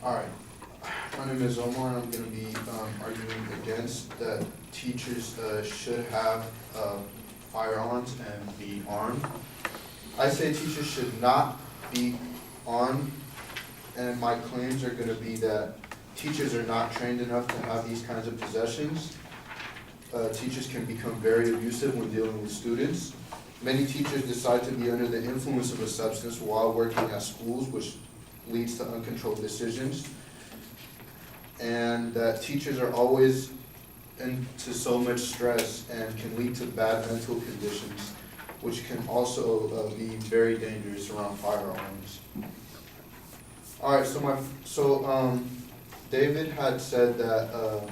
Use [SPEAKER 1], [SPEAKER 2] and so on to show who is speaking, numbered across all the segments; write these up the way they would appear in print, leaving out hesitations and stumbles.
[SPEAKER 1] Alright, my name is Omar and I'm going to be arguing against that teachers should have firearms and be armed. I say teachers should not be armed, and my claims are going to be that teachers are not trained enough to have these kinds of possessions. Teachers can become very abusive when dealing with students. Many teachers decide to be under the influence of a substance while working at schools, which leads to uncontrolled decisions. And that teachers are always into so much stress and can lead to bad mental conditions, which can also be very dangerous around firearms. Alright, so David had said that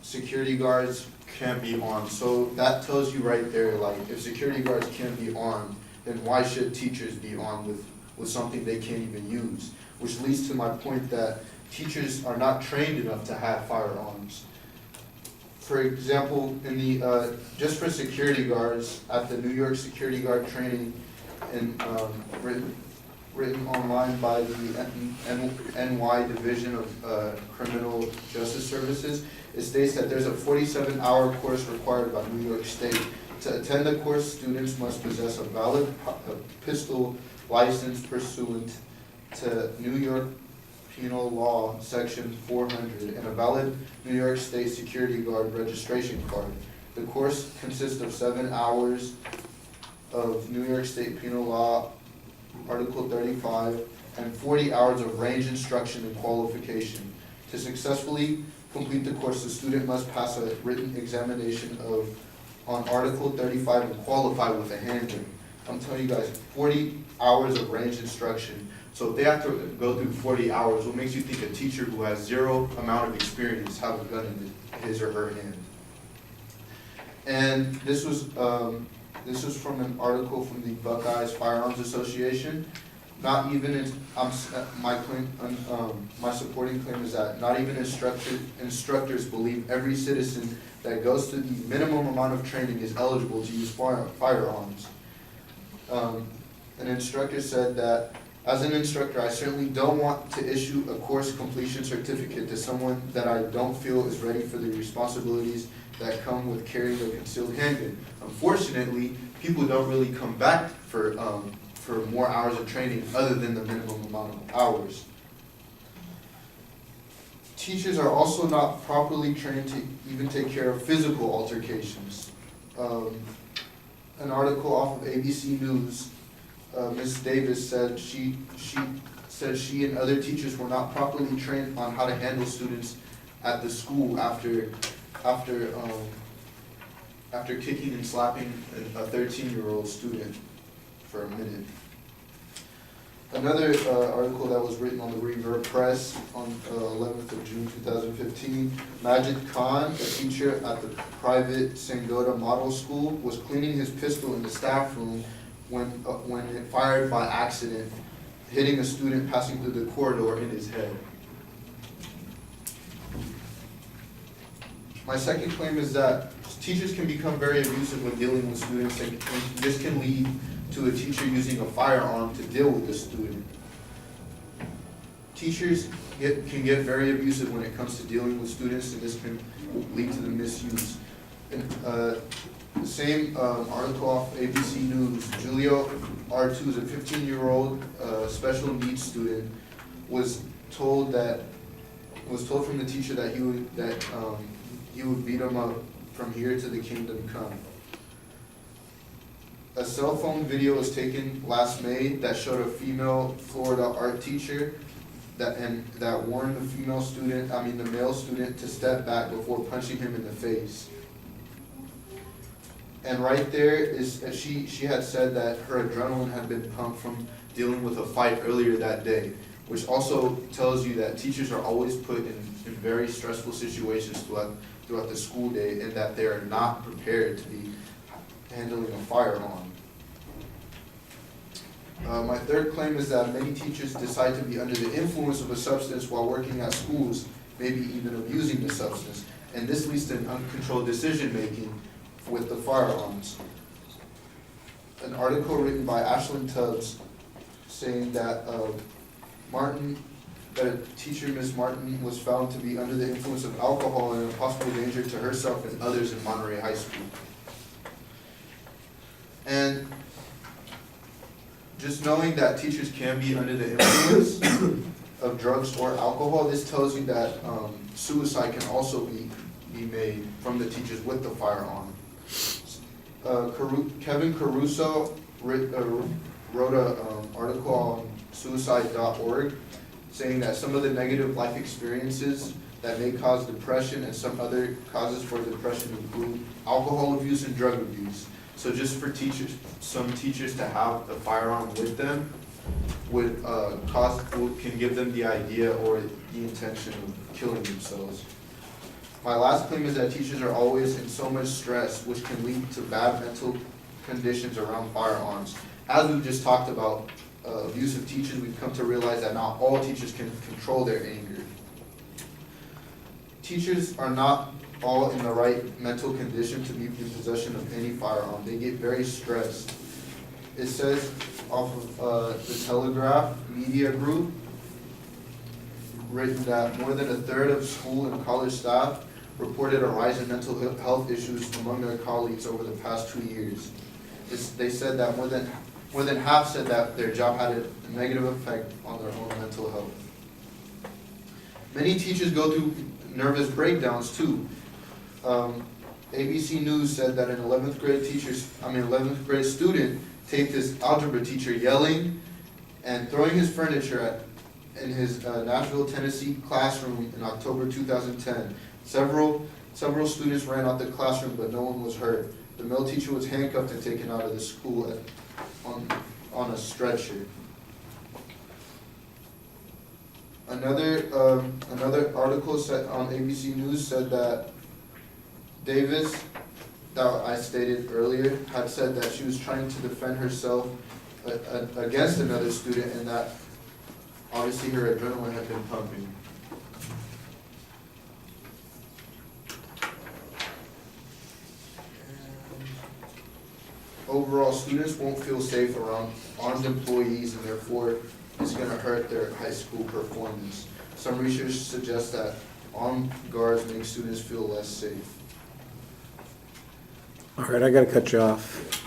[SPEAKER 1] security guards can't be armed. So that tells you right there, like, if security guards can't be armed, then why should teachers be armed with something they can't even use? Which leads to my point that teachers are not trained enough to have firearms. For example, in the just for security guards at the New York Security Guard training, and written online by the NY Division of Criminal Justice Services, it states that there's a 47-hour course required by New York State. To attend the course, students must possess a valid pistol license pursuant to New York Penal Law Section 400 and a valid New York State Security Guard registration card. The course consists of 7 hours of New York State Penal Law Article 35 and 40 hours of range instruction and qualification. To successfully complete the course, the student must pass a written examination on Article 35 and qualify with a handgun. I'm telling you guys, 40 hours of range instruction. So if they have to go through 40 hours, what makes you think a teacher who has zero amount of experience have a gun in his or her hand? And this was from an article from the Buckeyes Firearms Association. Not even my supporting claim is that not even instructors believe every citizen that goes through the minimum amount of training is eligible to use firearms. An instructor said that, as an instructor, I certainly don't want to issue a course completion certificate to someone that I don't feel is ready for the responsibilities that come with carrying a concealed handgun. Unfortunately, people don't really come back for more hours of training other than the minimum amount of hours. Teachers are also not properly trained to even take care of physical altercations. An article off of ABC News, Ms. Davis said she and other teachers were not properly trained on how to handle students at the school after kicking and slapping a 13-year-old student for a minute. Another article that was written on the Revert Press on 11th of June 2015, Majid Khan, a teacher at the private Sangoda Model School, was cleaning his pistol in the staff room when it fired by accident, hitting a student passing through the corridor in his head. My second claim is that teachers can become very abusive when dealing with students, and this can lead to a teacher using a firearm to deal with the student. Teachers can get very abusive when it comes to dealing with students, and this can lead to the misuse. And, the same article off ABC News, Julio R2 is a 15-year-old special needs student, was told from the teacher that he would beat him up from here to the kingdom come. A cell phone video was taken last May that showed a female Florida art teacher that warned the male student to step back before punching him in the face. And right there is, she had said that her adrenaline had been pumped from dealing with a fight earlier that day, which also tells you that teachers are always put in very stressful situations throughout the school day, and that they are not prepared to be handling a firearm. My third claim is that many teachers decide to be under the influence of a substance while working at schools, maybe even abusing the substance, and this leads to uncontrolled decision making with the firearms. An article written by Ashlyn Tubbs saying that Martin that a teacher, Ms. Martin, was found to be under the influence of alcohol and a possible danger to herself and others in Monterey High School. And just knowing that teachers can be under the influence of drugs or alcohol, this tells you that suicide can also be made from the teachers with the firearm. Kevin Caruso wrote an article on suicide.org saying that some of the negative life experiences that may cause depression and some other causes for depression include alcohol abuse and drug abuse. So just for teachers, some teachers to have the firearm with them can give them the idea or the intention of killing themselves. My last claim is that teachers are always in so much stress, which can lead to bad mental conditions around firearms. As we've just talked about abusive teachers, we've come to realize that not all teachers can control their anger. Teachers are not all in the right mental condition to be in possession of any firearm. They get very stressed. It says off of the Telegraph Media Group, written that more than a third of school and college staff reported a rise in mental health issues among their colleagues over the past 2 years. They said that more than half said that their job had a negative effect on their own mental health. Many teachers go through nervous breakdowns too. ABC News said that an 11th grade student taped his algebra teacher yelling and throwing his furniture in his Nashville, Tennessee classroom in October 2010. Several students ran out the classroom, but no one was hurt. The male teacher was handcuffed and taken out of the school on a stretcher. Another article on ABC News said that Davis, that I stated earlier, had said that she was trying to defend herself against another student, and that obviously her adrenaline had been pumping. Overall, students won't feel safe around armed employees, and therefore it's going to hurt their high school performance. Some research suggests that armed guards make students feel less safe.
[SPEAKER 2] All right, I got to cut you off.